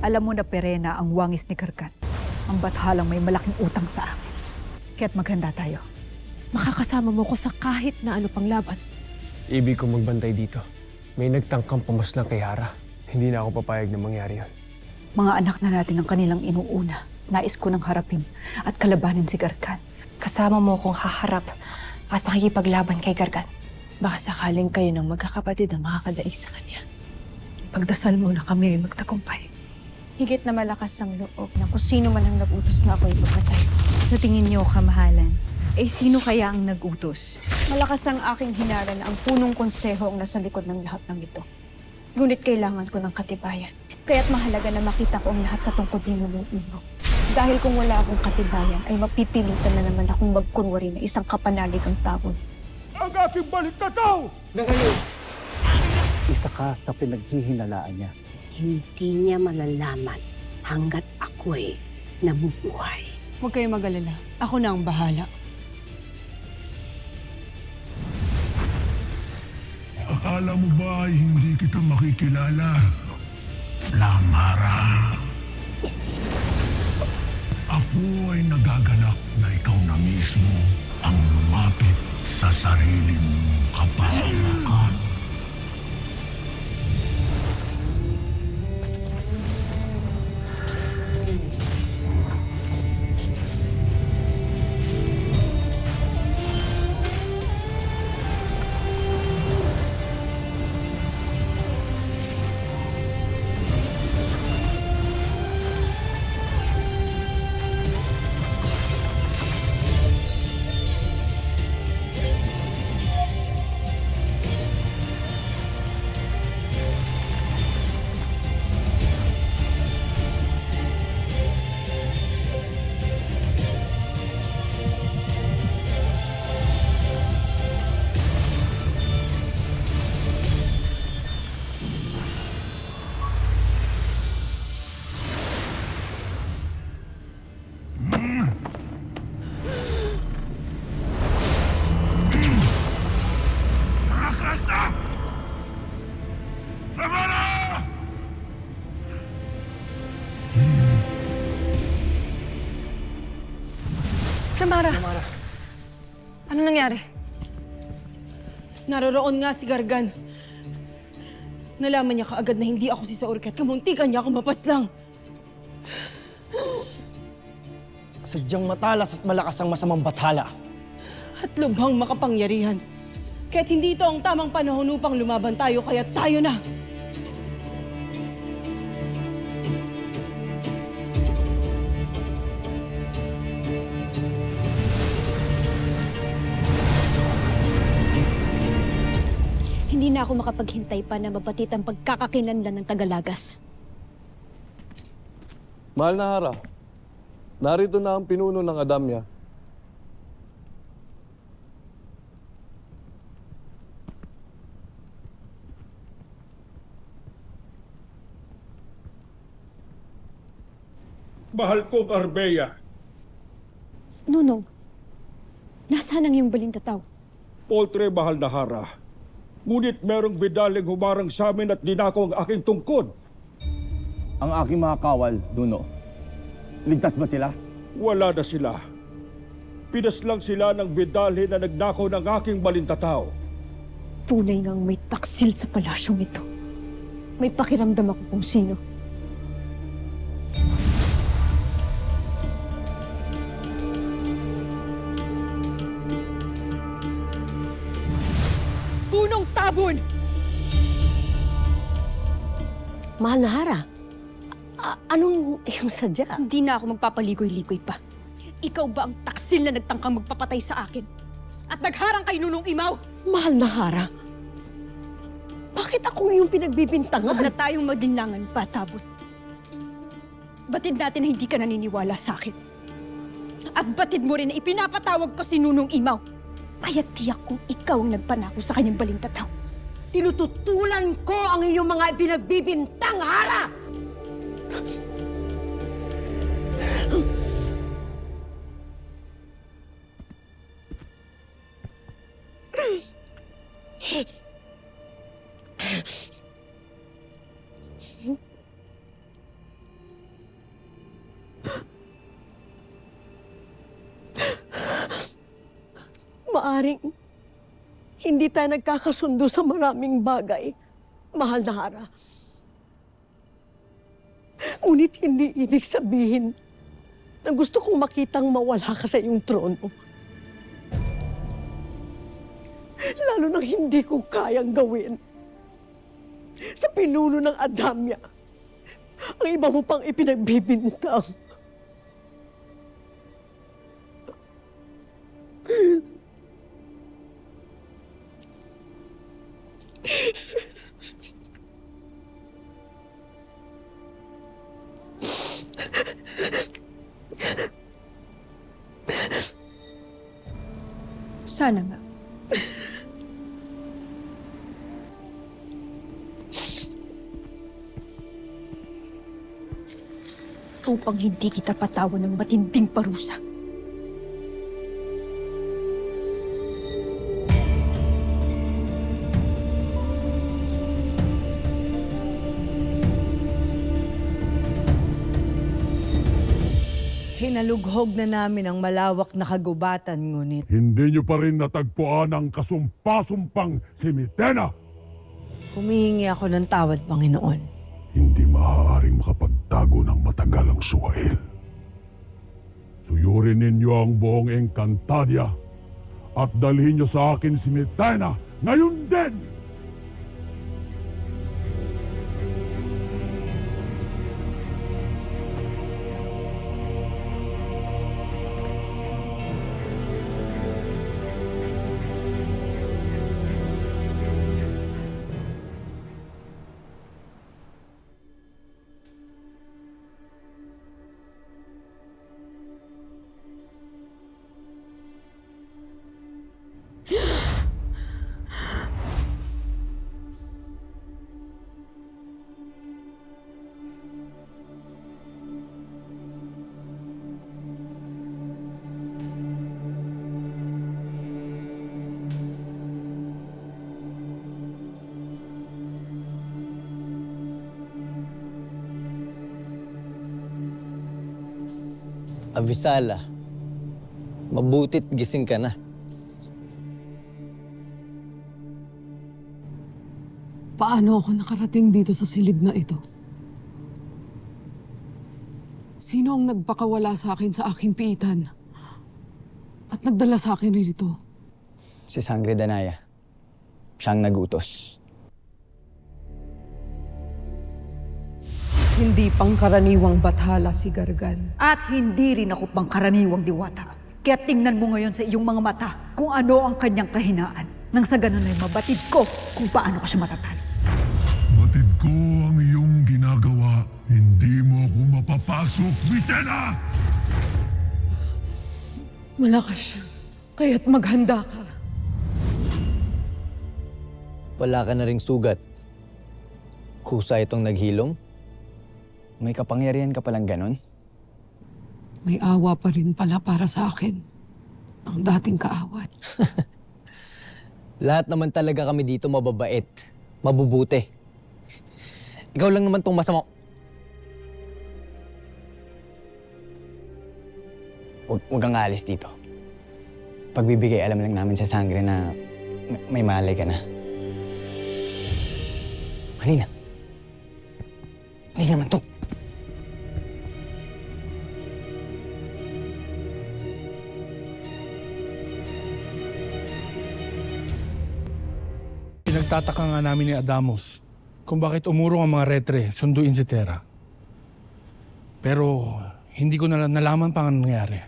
Alam mo na Perena ang wangis ni Karkan. Ang bathalang may malaking utang sa akin. Kaya't maghanda tayo. Makakasama mo ko sa kahit na ano pang laban. Ibig ko magbantay dito. May nagtangkang pumaslang kay Hara. Hindi na ako papayag na mangyari yun. Mga anak na natin ang kanilang inuuna. Nais ko nang harapin at kalabanin si Karkan. Kasama mo kong haharap at makikipaglaban kay Gargan. Baka sakaling kayo ng magkakapatid ang makakadaig sa kanya. Pagdasal mo na kami magtagumpay. Higit na malakas ang loob na kung sino man ang nag-utos na ako ipapatay. Sa tingin niyo, kamahalan, sino kaya ang nag-utos? Malakas ang aking hinala na ang punong konseho ang nasa likod ng lahat ng ito. Ngunit kailangan ko ng katibayan. Kaya't mahalaga na makita ko ang lahat sa tungkod ni Nunong Imo. Dahil kung wala akong katibayan, ay mapipilitan na naman akong magkunwari na isang kapanaligang tabon. Ang aking baliktataw! Isa ka sa pinaghihinalaan niya. Hindi niya malalaman hanggat ako'y nabubuhay. Huwag kayong mag-alala. Ako na ang bahala. Akala mo ba ay hindi kita makikilala? Lamara. Ako ay nagagalak na ikaw na mismo ang lumapit sa sarili mong kapahamakan. Lamara! Ano nangyari? Naroroon nga si Gargan. Nalaman niya kaagad na hindi ako si Saorka at kamuntikan niya ako mapaslang. Sadyang matalas at malakas ang masamang bathala. At lubhang makapangyarihan. Kaya't hindi ito ang tamang panahon upang lumaban tayo, kaya tayo na! Hindi na ako makapaghintay pa na mabatid ang pagkakakinlanlan ng Tagalagas. Mahal na Hara, narito na ang pinuno ng Adamya. Mahal kong Arbeya, Nunong, nasaan ang iyong balintataw? Poltre mahal na Hara. Ngunit merong Vidaling humarang sa amin at dinako ang aking tungkod. Ang aking mga kawal, Duno. Ligtas ba sila? Wala na sila. Pinaslang sila ng Vidalin na nagnakaw ng aking balintataw. Tunay ngang may taksil sa palasyong ito. May pakiramdam ako kung sino. Punong tabon! Mahal na Hara, anong iyong sadya? Hindi na ako magpapaligoy-ligoy pa. Ikaw ba ang taksil na nagtangkang magpapatay sa akin? At nagharang kay Nunong Imaw? Mahal na Hara, bakit ako iyong Huwag pinagbibintangan? na tayong magdinlangan pa, Tabon. Batid natin na hindi ka naniniwala sa akin. At batid mo rin na ipinapatawag ko si Nunong Imaw. Kaya tiyak kong ikaw ang nagpanako sa kanyang balintataw. Tinututulan ko ang inyong mga ipinagbibintang, Hara! Maaring hindi tayo nagkakasundo sa maraming bagay, mahal na Hara. Ngunit hindi ibig sabihin na gusto kong makitang mawala ka sa iyong trono. Lalo nang hindi ko kayang gawin. Sa pinuno ng Adamya, ang iba mo pang ipinagbibintang. Sana nga. Upang hindi kita patawan ng matinding parusa. Hinalughog na namin ang malawak na kagubatan, ngunit Hindi niyo pa rin natagpuan ang kasumpa-sumpang si Mitena. humihingi ako ng tawad, Panginoon. Hindi maaaring makapagtago ng matagal ang suwail. Suyurin ninyo ang buong Encantadia at dalhin niyo sa akin si Mitena ngayon din! Avisala, mabutit gising ka na. Paano ako nakarating dito sa silid na ito? Sino ang nagpakawala sa akin sa aking piitan? At nagdala sa akin rito? Si Sangre Danaya. Siyang nagutos. Hindi pangkaraniwang bathala si Gargan. At hindi rin ako pangkaraniwang diwata. Kaya tingnan mo ngayon sa iyong mga mata kung ano ang kanyang kahinaan. Nang sa ganun ay mabatid ko kung paano ko siya matatalo. Batid ko ang iyong ginagawa. Hindi mo ako mapapasok, Mitena! Malakas siya. Kaya't maghanda ka. Wala ka na ring sugat. Kusa itong naghilom? May kapangyarihan ka palang ganon? May awa pa rin pala para sa akin. Ang dating kaawat. Lahat naman talaga kami dito mababait, mabubuti. Ikaw lang naman tong masama. Huwag kang aalis dito. Pagbibigay alam lang namin sa Sangre na may malay ka na. Halina. Halina naman to. Pinagtataka nga namin ni Adamos kung bakit umurong ang mga retre sunduin si Terra. Pero hindi ko na nalaman pa ang nangyari.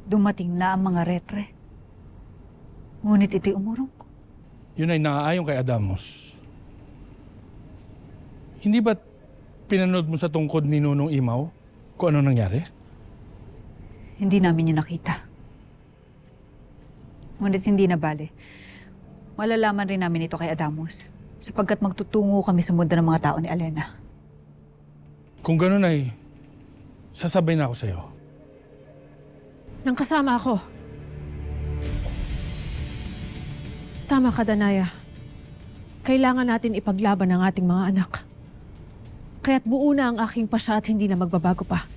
Dumating na ang mga retre. Ngunit ito'y umurong. Yun ay naaayon kay Adamos. Hindi ba't pinanood mo sa tungkod ni Nunong Imaw kung ano nangyari? Hindi namin yun nakita. Ngunit hindi na bale. Malalaman rin namin ito kay Adamos sapagkat magtutungo kami sa mundo ng mga tao ni Alena. Kung ganun ay, sasabay na ako sa'yo. Nang kasama ako. Tama ka, Danaya. Kailangan natin ipaglaban ang ating mga anak. Kaya't buo na ang aking pasya at hindi na magbabago pa.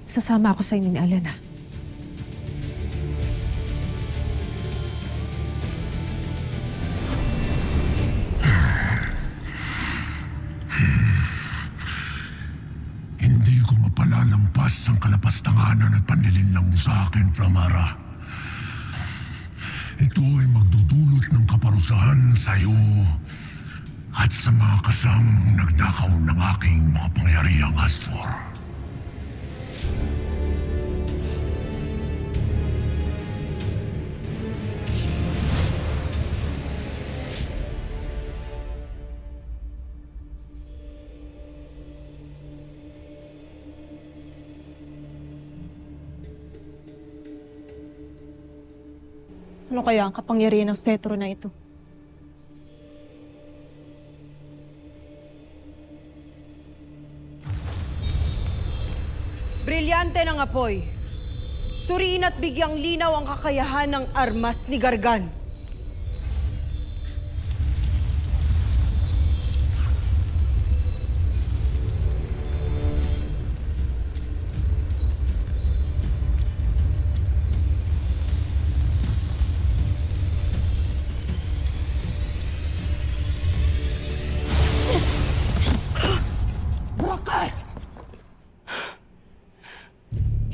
Sasama ako sa inyo ni Alena. sabihin lang mo sa akin, Pramara. Ito ay magdudulot ng kaparusahan sa iyo at sa mga kasama mong nagnakaw ng aking makapangyarihang Astor. Ano kaya ang kapangyarihan ng setro na ito? Brilyante ng apoy. Suriin at bigyang linaw ang kakayahan ng armas ni Gargan.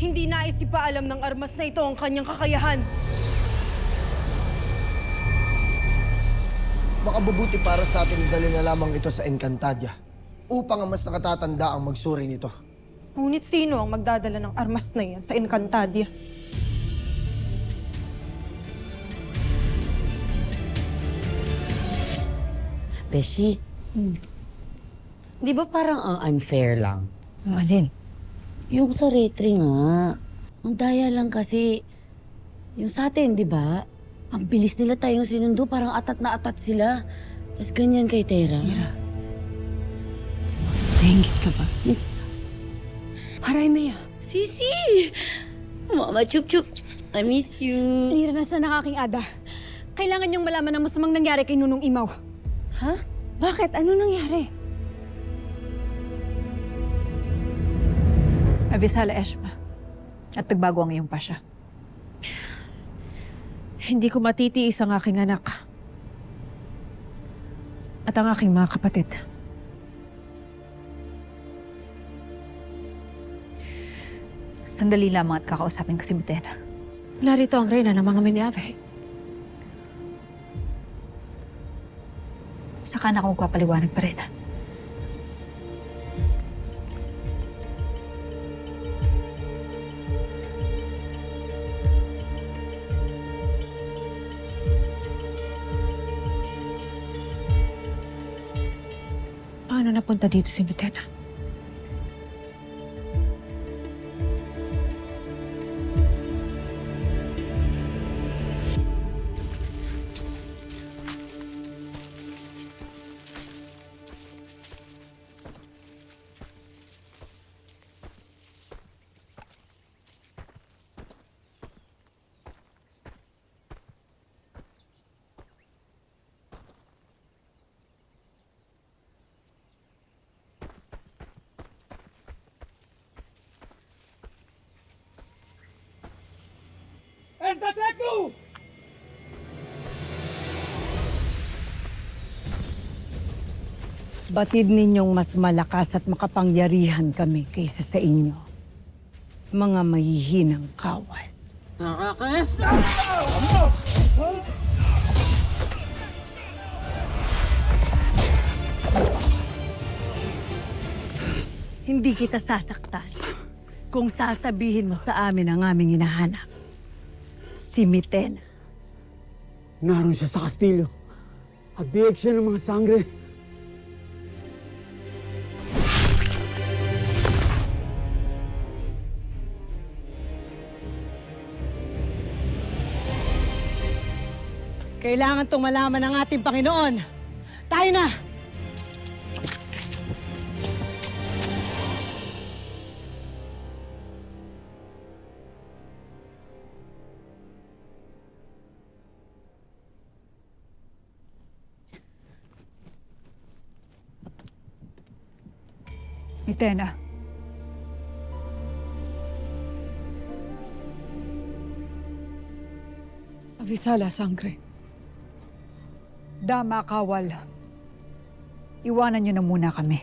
Hindi nais ipaalam ng armas na ito ang kanyang kakayahan. Makabubuti para sa atin dali na lamang ito sa Encantadia upang ang mas nakatatanda ang magsuri nito. Ngunit sino ang magdadala ng armas na yan sa Encantadia? Beshi, di ba parang ang unfair lang? Alin? Yung sa retry nga. Ang daya lang kasi. Yung sa atin, di ba? Ang bilis nila tayong sinundo, parang atat na atat sila. Tapos ganyan kay Tera. Yeah. Nahingit ka ba? Haray, Maya. Sisi! Mama, chup-chup. I miss you. Niranasan ng aking ada. Kailangan niyong malaman ang masamang nangyari kay Nunong Imaw. Ha? Bakit? Ano nangyari? Avisala Eshma. At nagbago ang iyong pasya. Hindi ko matitiis ang aking anak. At ang aking mga kapatid. Sandali lamang at kakausapin ko si Mitena. Narito ang reyna ng mga Minyave. Saka na ako magpapaliwanag pa rin. Paano napunta dito si Mitena? Batid ninyong mas malakas at makapangyarihan kami kaysa sa inyo. Mga mahihinang kawal. Nakakais! Hindi kita sasaktan kung sasabihin mo sa amin ang aming hinahanap. Si Mitena. Naroon siya sa kastilyo at biyag siya ng mga sangre. Kailangan itong malaman ng ating Panginoon. Tayo na! Mitena. Avisala, sangre. Dama, kawal. Iwanan niyo na muna kami.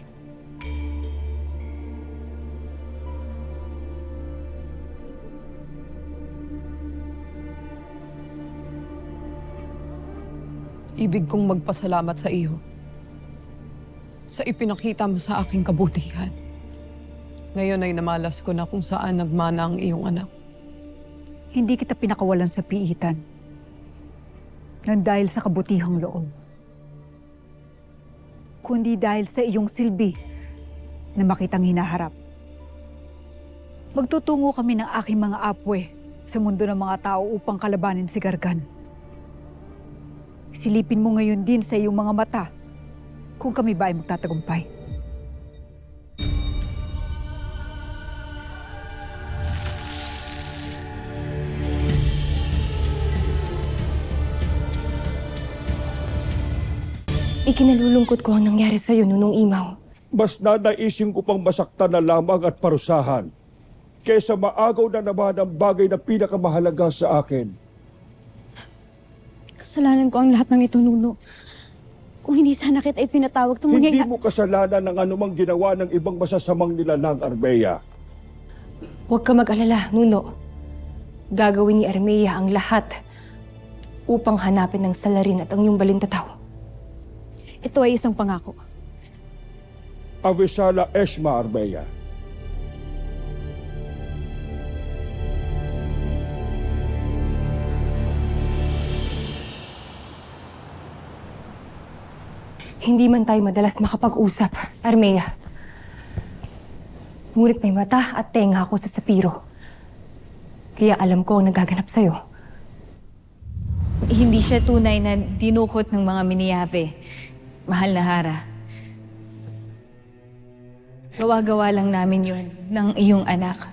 Ibig kong magpasalamat sa iyo sa ipinakita mo sa aking kabutihan. Ngayon ay namalas ko na kung saan nagmana ang iyong anak. Hindi kita pinakawalan sa piitan nang dahil sa kabutihang loob, kundi dahil sa iyong silbi na makitang hinaharap. Magtutungo kami ng aking mga apwe sa mundo ng mga tao upang kalabanin si Gargan. Silipin mo ngayon din sa iyong mga mata kung kami ba ay magtatagumpay. Ikinalulungkot ko ang nangyari sa'yo, Nunong Imaw. Mas nanaisin ko pang masaktan na lamang at parusahan kaysa maagaw na naman ang bagay na pinakamahalaga sa akin. Kasalanan ko ang lahat ng ito, Nuno. Kung hindi sana kita ipinatawag, Hindi mo kasalanan ng anumang ginawa ng ibang masasamang nilalang, Armea. Huwag ka mag-alala, Nuno. Gagawin ni Armea ang lahat upang hanapin ang salarin at ang iyong balintataw. Ito ay isang pangako. Avisala Esma, Armea. Hindi man tayo madalas makapag-usap, Armea. Ngunit may mata at tenga ako sa Sapiro. Kaya alam ko ang nagaganap sa'yo. Hindi siya tunay na dinukot ng mga Miniyave. Mahal na Hara. Gawa-gawa lang namin yun ng iyong anak.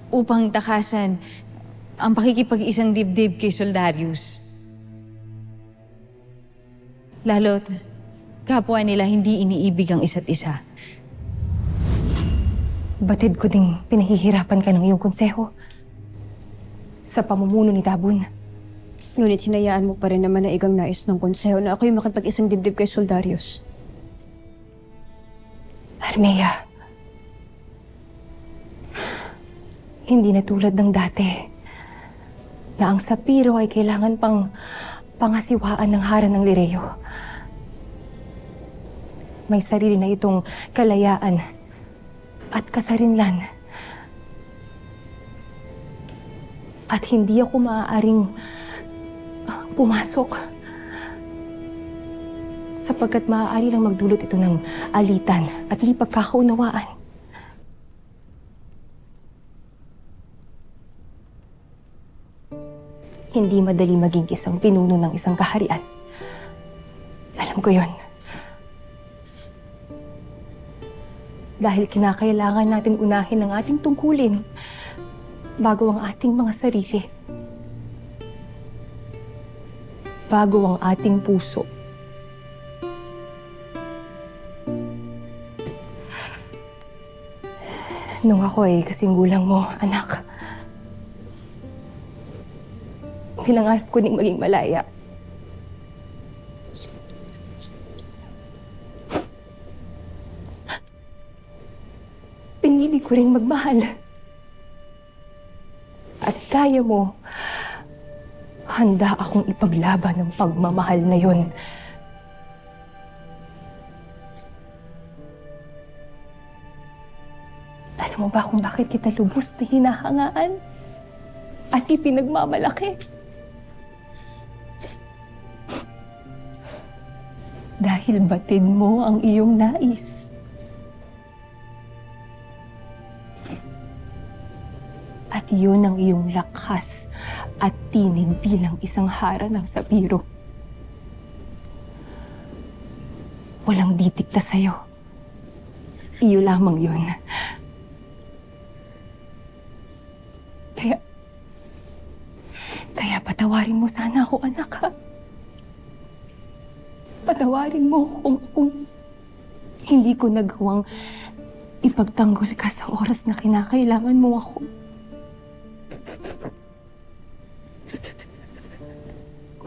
Upang takasan ang pakikipag-isang dibdib kay Soldarius. Lalo't kapwa nila hindi iniibig ang isa't isa. Batid ko ding pinahihirapan ka ng iyong konseho sa pamumuno ni Tabun. Ngunit hinayaan mo pa rin naman na igang nais ng konseho na ako'y makipag-isang dibdib kay Soldarius. Armea, hindi na tulad ng dati na ang Sapiro ay kailangan pang pangasiwaan ng Hara ng Lireo. May sarili na itong kalayaan at kasarinlan. At hindi ako maaaring pumasok sapagkat maaari lang magdulot ito ng alitan at di pagkakaunawaan. Hindi madali maging isang pinuno ng isang kaharian. Alam ko yon. Dahil kinakailangan natin unahin ang ating tungkulin bago ang ating mga sarili. Bago ang ating puso. Nung ako ay kasing gulang mo, anak, pinangarap ko ding maging malaya. Pinili ko ring magmahal. At kaya mo, handa akong ipaglaban ng pagmamahal na yun. Alam mo ba kung bakit kita lubos na hinahangaan at ipinagmamalaki? Dahil batid mo ang iyong nais. At yun ang iyong lakas at tinig bilang isang Hara ng Sapiro. Walang didikta sa'yo. Iyo lamang yun. Kaya patawarin mo sana ako, anak, ha? Patawarin mo kung hindi ko nagawang ipagtanggol ka sa oras na kinakailangan mo ako.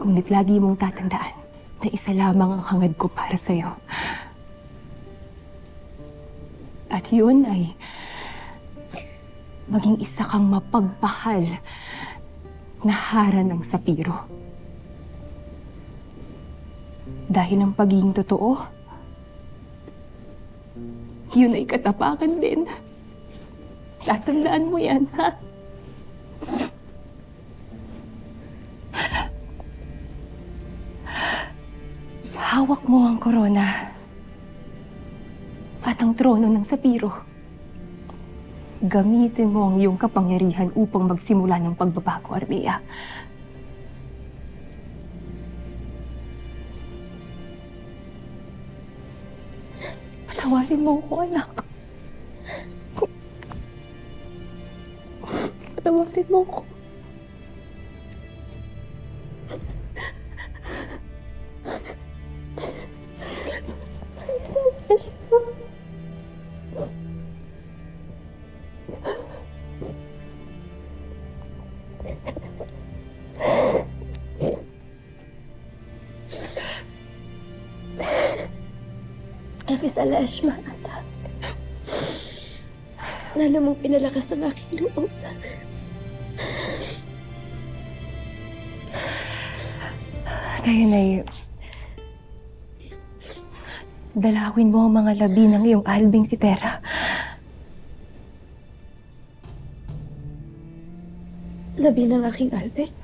Ngunit lagi mong tatandaan na isa lamang ang hangad ko para sa'yo. At yun ay maging isa kang mapagmahal na Hara ng Sapiro. Dahil ang pagiging totoo, yun ay katapakan din. Tatandaan mo yan, ha? Hawak mo ang korona at ang trono ng Sapiro. Gamitin mo ang iyong kapangyarihan upang magsimula ng pagbabago, Armea. Patawarin mo ako, anak. Patawarin mo ako. Salash, Manata. Lalo mong pinalakas ang aking loob. Ngayon ay dalawin mo ang mga labi ng iyong albing si Terra. Labi ng aking albing?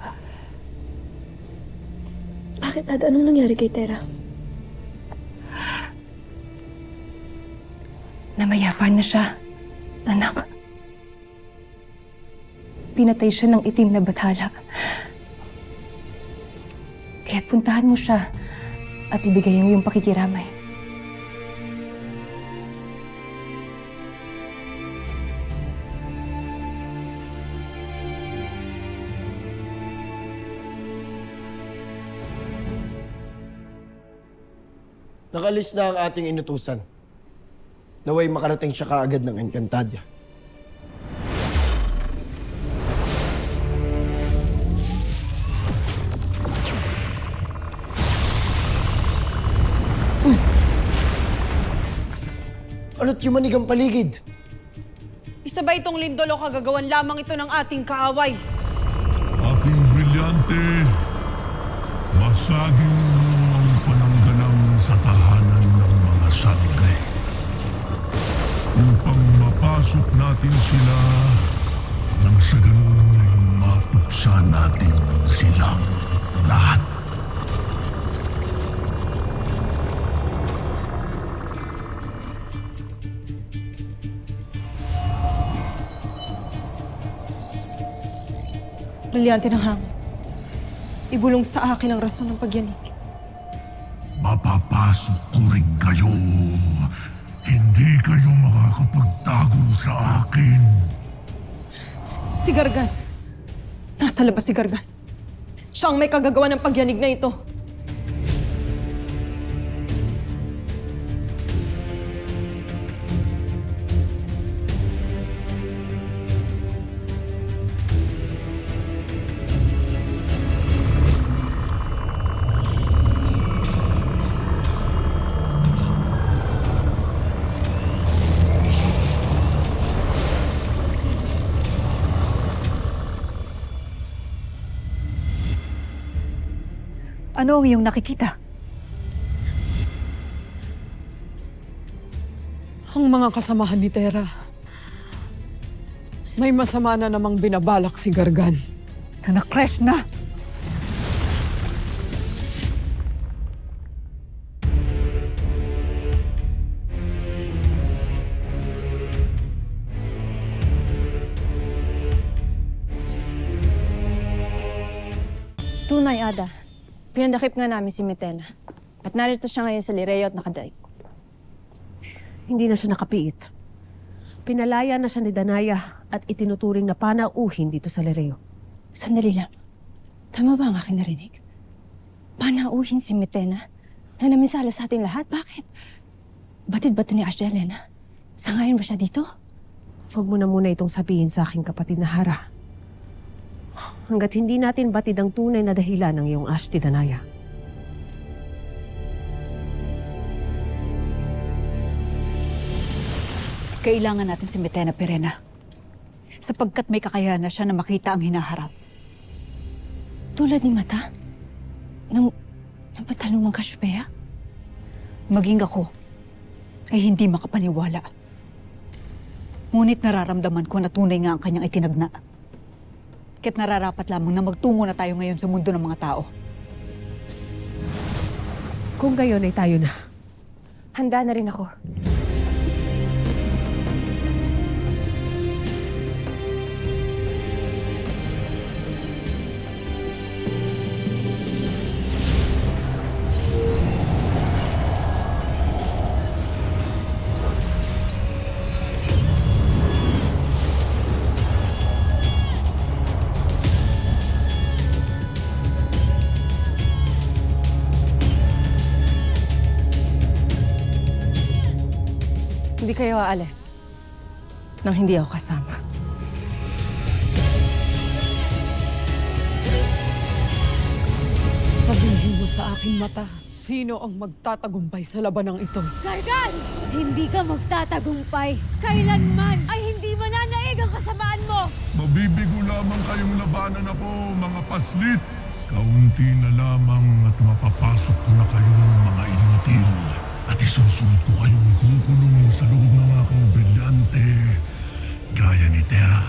Bakit, Ada? Anong nangyari kay Terra? Namayapan na siya, anak. Pinatay siya ng itim na bathala. Kaya't puntahan mo siya at ibigay ang iyong pakikiramay. Nakalis na ang ating inutusan. Naway makarating siya kaagad ng Encantadia. Ano't yung manig ang paligid? Isa ba itong lindol o kagagawan lamang ito ng ating kaaway? Aking brilyante, masaging mo ang pananggalang sa tahanan ng mga sangre. Upang mapasok natin sila nang sa ganun mapuksa natin silang lahat. Brilyante ng hangin. Ibulong sa akin ang rason ng pagyanig. Mapapasok ko rin kayo. Hindi kayo makakapagtago sa akin. Si Gargan. Nasa labas si Gargan. Siya ang may kagagawa ng pagyanig na ito. Ano ang iyong nakikita? Ang mga kasamahan ni Terra. May masama na namang binabalak si Gargan. Na-crash na! Tunay, Ada. Pinandakip nga namin si Mitena. At narito siya ngayon sa Lireo at nakadaig. Hindi na siya nakapiit. Pinalaya na siya ni Danaya at itinuturing na panauhin dito sa Lireo. Sandali lang. Tama ba ang aking narinig? Panauhin si Mitena na naminsala sa ating lahat? Bakit? Batid ba ito ni Ashdalena? Sangayon ba siya dito? Huwag mo na muna itong sabihin sa aking kapatid na Hara. Hanggat hindi natin batid ang tunay na dahilan ng iyong Ashti, Danaya. Kailangan natin si Mitena Perena. Sapagkat may kakayahan na siya na makita ang hinaharap. Tulad ni Mata? Ng patalumang Kasyupeya? Maging ako ay hindi makapaniwala. Ngunit nararamdaman ko na tunay nga ang kanyang itinagna. Kaya't nararapat lamang na magtungo na tayo ngayon sa mundo ng mga tao. Kung gayon ay tayo na. Handa na rin ako. Hindi kayo aalis nang hindi ako kasama. Sabihin mo sa aking mata, sino ang magtatagumpay sa labanang ito? Gargan! Hindi ka magtatagumpay. Kailanman ay hindi mananaig ang kasamaan mo! Mabibigo lamang kayong labanan ako, mga paslit. Kaunti na lamang at mapapasok ko na kayong mga inutil. At isusunod ko kayong kukulong sa loob ng aking brilyante, gaya ni Terra.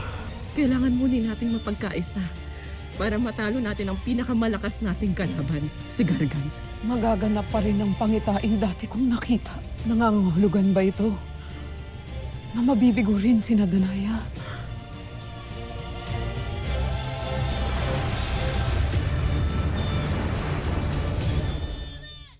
Kailangan muli nating mapagkaisa para matalo natin ang pinakamalakas nating kalaban, si Gargan. Magaganap pa rin ang pangitain dati kong nakita. Nangangahulugan ba ito? Na mabibigo rin si Danaya?